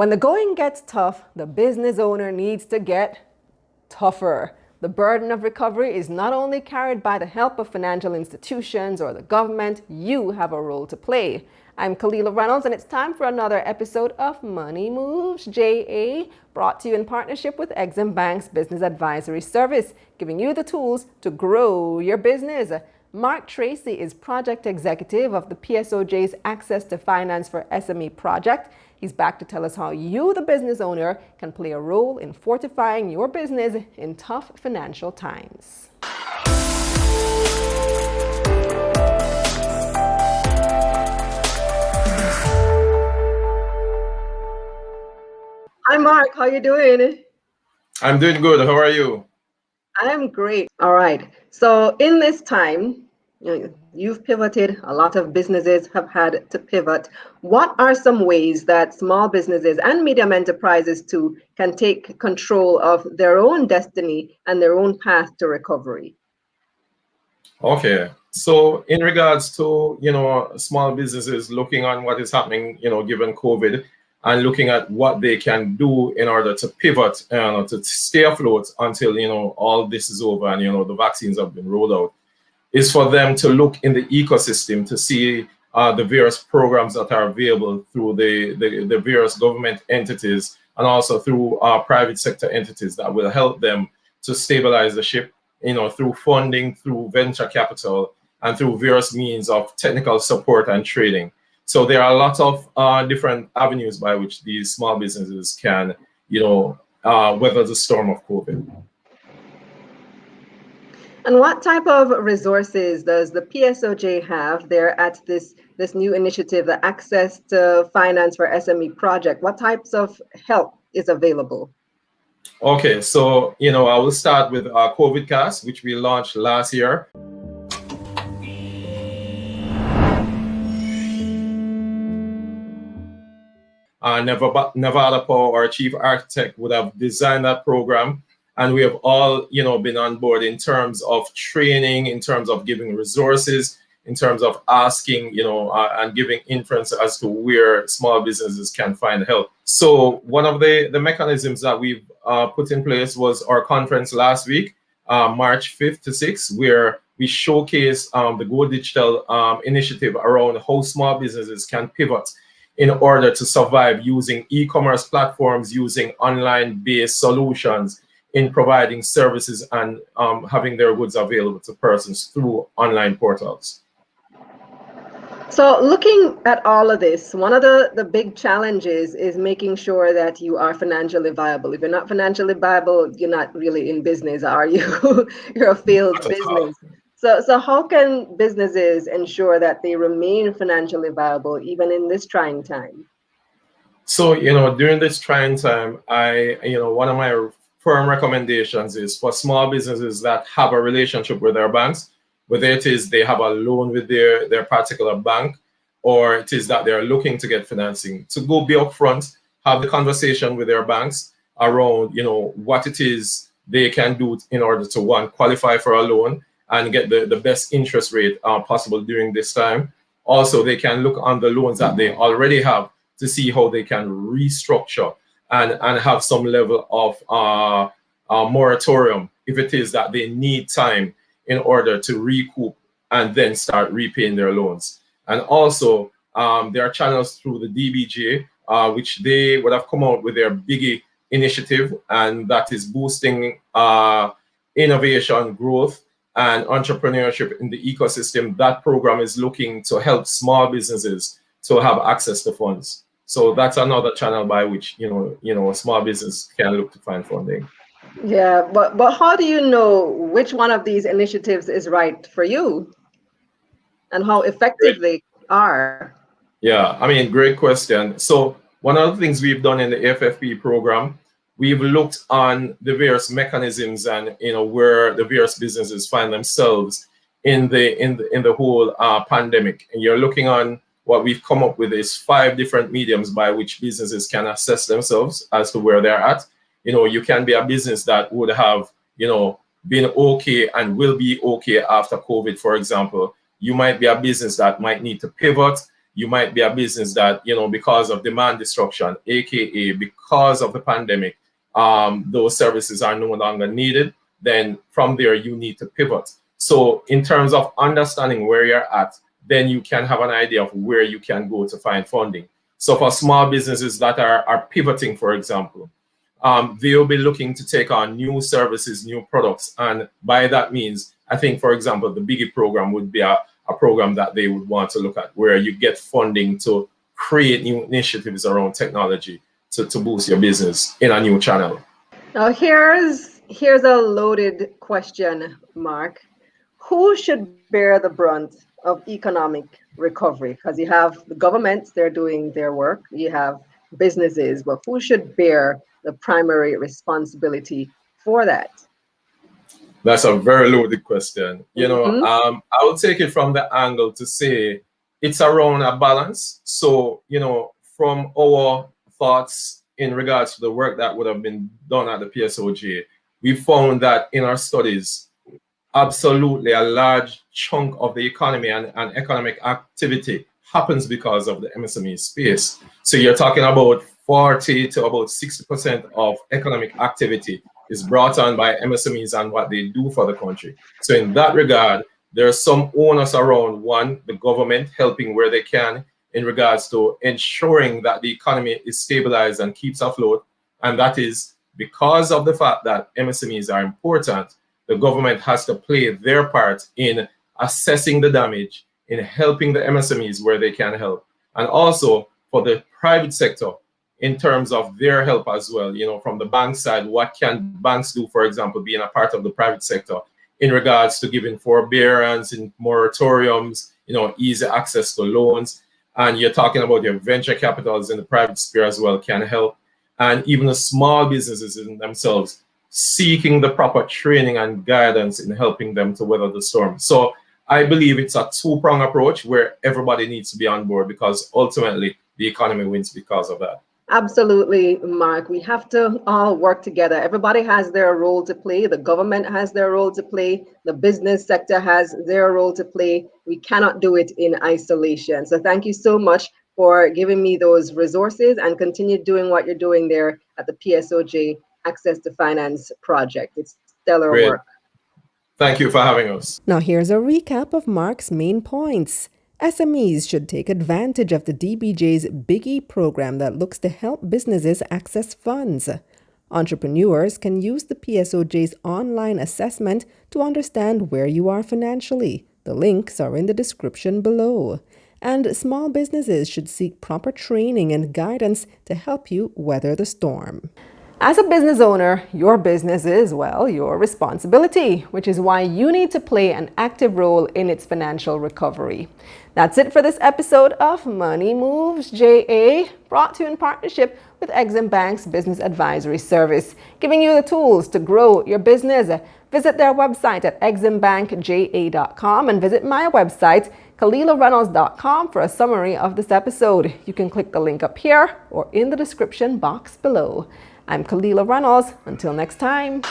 When the going gets tough, the business owner needs to get tougher. The burden of recovery is not only carried by the help of financial institutions or the government, you have a role to play. I'm Kalila Reynolds, and it's time for another episode of Money Moves, JA, brought to you in partnership with Exim Bank's Business Advisory Service, giving you the tools to grow your business. Mark Tracey is project executive of the PSOJ's Access to Finance for SME Project. He's back to tell us how you, the business owner, can play a role in fortifying your business in tough financial times. Hi, Mark. How you doing? I'm doing good. How are you? I'm great. All right. So in this time, you've pivoted. A lot of businesses have had to pivot. What are some ways that small businesses and medium enterprises too can take control of their own destiny and their own path to recovery? Okay. So in regards to, small businesses looking on what is happening, given COVID, and looking at what they can do in order to pivot, to stay afloat until, all this is over and, the vaccines have been rolled out, is for them to look in the ecosystem to see the various programs that are available through the various government entities and also through private sector entities that will help them to stabilize the ship, through funding, through venture capital, and through various means of technical support and trading. So there are lots of different avenues by which these small businesses can, weather the storm of COVID. And what type of resources does the PSOJ have there at this new initiative, the Access to Finance for SME Project? What types of help is available? Okay, so, I will start with COVID Cast, which we launched last year. Nevada Power, our chief architect, would have designed that program. And we have all, been on board in terms of training, in terms of giving resources, in terms of asking, and giving inference as to where small businesses can find help. So one of the mechanisms that we've put in place was our conference last week, March 5th to 6th, where we showcase the Go Digital initiative around how small businesses can pivot in order to survive using e-commerce platforms, using online-based solutions, in providing services and having their goods available to persons through online portals. So looking at all of this, one of the big challenges is making sure that you are financially viable. If you're not financially viable, you're not really in business, are you? You're a failed business. So how can businesses ensure that they remain financially viable even in this trying time? So, during this trying time, one of my firm recommendations is for small businesses that have a relationship with their banks, whether it is they have a loan with their particular bank, or it is that they're looking to get financing, to go be upfront, have the conversation with their banks around, what it is they can do in order to, one, qualify for a loan and get the best interest rate possible during this time. Also, they can look on the loans that they already have to see how they can restructure and have some level of moratorium if it is that they need time in order to recoup and then start repaying their loans. And also, there are channels through the DBJ, which they would have come out with their biggie initiative, and that is boosting innovation, growth, and entrepreneurship in the ecosystem. That program is looking to help small businesses to have access to funds. So that's another channel by which, a small business can look to find funding. Yeah, but how do you know which one of these initiatives is right for you and how effective they are? Yeah, great question. So one of the things we've done in the FFP program, we've looked on the various mechanisms and, where the various businesses find themselves in the whole pandemic. And you're looking on what we've come up with is 5 different mediums by which businesses can assess themselves as to where they're at. You can be a business that would have, been okay and will be okay after COVID, for example. You might be a business that might need to pivot. you might be a business that, because of demand destruction, aka because of the pandemic, those services are no longer needed. Then from there, you need to pivot. So in terms of understanding where you're at, then you can have an idea of where you can go to find funding. So for small businesses that are pivoting, for example, they'll be looking to take on new services, new products. And by that means, I think, for example, the Biggie program would be a program that they would want to look at, where you get funding to create new initiatives around technology to boost your business in a new channel. Now, here's a loaded question, Mark. Who should bear the brunt of economic recovery? Because you have the governments, they're doing their work. You have businesses, but who should bear the primary responsibility for that? That's a very loaded question. I will take it from the angle to say it's around a balance. So, from our thoughts in regards to the work that would have been done at the PSOJ, we found that in our studies, absolutely a large chunk of the economy and economic activity happens because of the MSME space. So you're talking about 40 to about 60% of economic activity is brought on by MSMEs and what they do for the country. So in that regard, there are some onus around, one, the government helping where they can in regards to ensuring that the economy is stabilized and keeps afloat. And that is because of the fact that MSMEs are important, the government has to play their part in assessing the damage, in helping the MSMEs where they can help. And also for the private sector, in terms of their help as well, from the bank side, what can banks do, for example, being a part of the private sector in regards to giving forbearance in moratoriums, easy access to loans. And you're talking about your venture capitals in the private sphere as well can help. And even the small businesses in themselves seeking the proper training and guidance in helping them to weather the storm. So I believe it's a two-pronged approach where everybody needs to be on board, because ultimately the economy wins because of that. Absolutely, Mark. We have to all work together. Everybody has their role to play. The government has their role to play. The business sector has their role to play. We cannot do it in isolation. So thank you so much for giving me those resources, and continue doing what you're doing there at the PSOJ Access to Finance Project. It's stellar Great work. Thank you for having us. Now here's a recap of Mark's main points. SMEs should take advantage of the DBJ's Biggie program that looks to help businesses access funds. Entrepreneurs can use the PSOJ's online assessment to understand where you are financially. The links are in the description below. And small businesses should seek proper training and guidance to help you weather the storm. As a business owner, your business is, well, your responsibility, which is why you need to play an active role in its financial recovery. That's it for this episode of Money Moves JA, brought to you in partnership with Exim Bank's Business Advisory Service, giving you the tools to grow your business. Visit their website at eximbankja.com and visit my website, KalilaReynolds.com, for a summary of this episode. You can click the link up here or in the description box below. I'm Kalila Reynolds. Until next time.